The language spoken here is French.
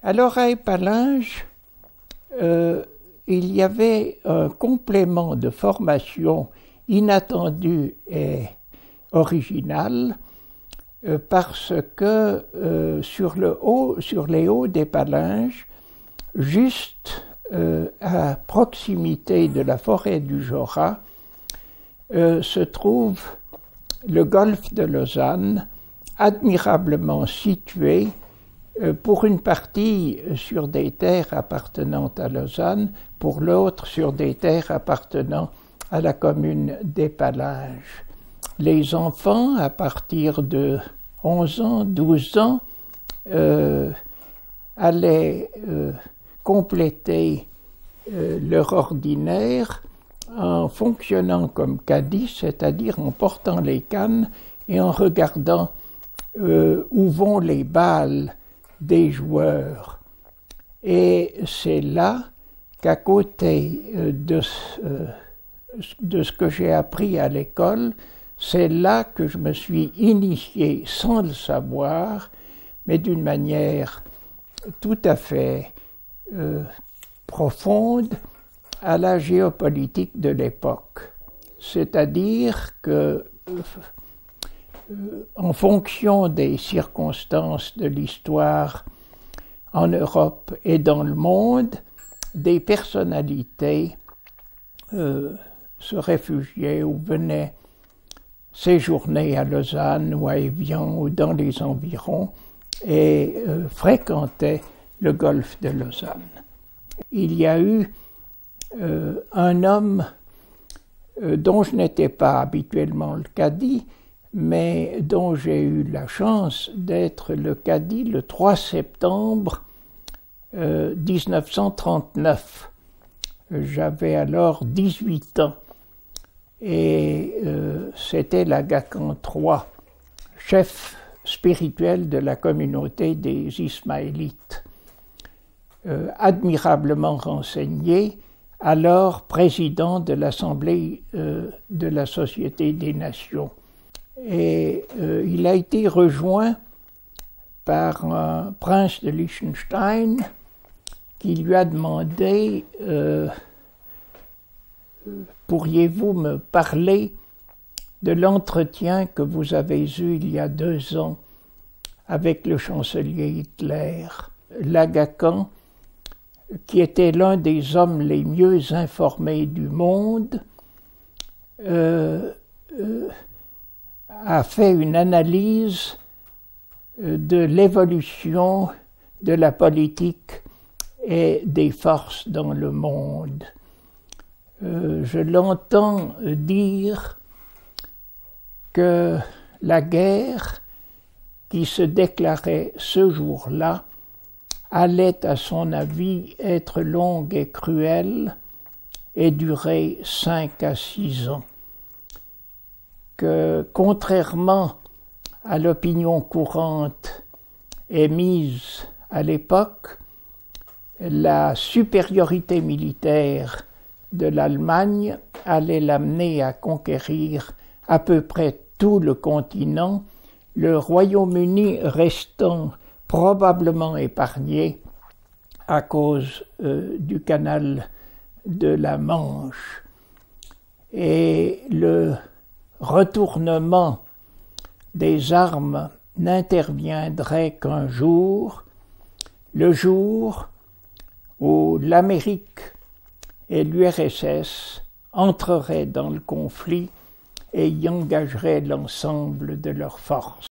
Alors à Épalinges, il y avait un complément de formation inattendu et original parce que sur les hauts d'Épalinges, juste à proximité de la forêt du Jorat, se trouve le golfe de Lausanne, admirablement situé, pour une partie sur des terres appartenant à Lausanne, pour l'autre sur des terres appartenant à la commune d'Épalinges. Les enfants, à partir de 11 ans, 12 ans, allaient compléter leur ordinaire en fonctionnant comme caddie, c'est-à-dire en portant les cannes et en regardant où vont les balles des joueurs. Et c'est là qu'à côté de ce que j'ai appris à l'école, c'est là que je me suis initié sans le savoir, mais d'une manière tout à fait profonde, à la géopolitique de l'époque. C'est-à-dire que en fonction des circonstances de l'histoire en Europe et dans le monde, des personnalités se réfugiaient ou venaient séjourner à Lausanne ou à Évian ou dans les environs et fréquentaient le golfe de Lausanne. Il y a eu un homme dont je n'étais pas habituellement le caddie, mais dont j'ai eu la chance d'être le caddie le 3 septembre 1939. J'avais alors 18 ans et c'était l'Agacan III, chef spirituel de la communauté des Ismaélites, admirablement renseigné, alors président de l'Assemblée de la Société des Nations. Et il a été rejoint par un prince de Liechtenstein qui lui a demandé pourriez-vous me parler de l'entretien que vous avez eu il y a 2 ans avec le chancelier Hitler. L'Agacan, qui était l'un des hommes les mieux informés du monde, a fait une analyse de l'évolution de la politique et des forces dans le monde. Je l'entends dire que la guerre qui se déclarait ce jour-là allait, à son avis, être longue et cruelle et durer 5 à 6 ans. Que, contrairement à l'opinion courante émise à l'époque, la supériorité militaire de l'Allemagne allait l'amener à conquérir à peu près tout le continent, le Royaume-Uni restant probablement épargné à cause du canal de la Manche. Et le retournement des armes n'interviendrait qu'un jour, le jour où l'Amérique et l'URSS entreraient dans le conflit et y engageraient l'ensemble de leurs forces.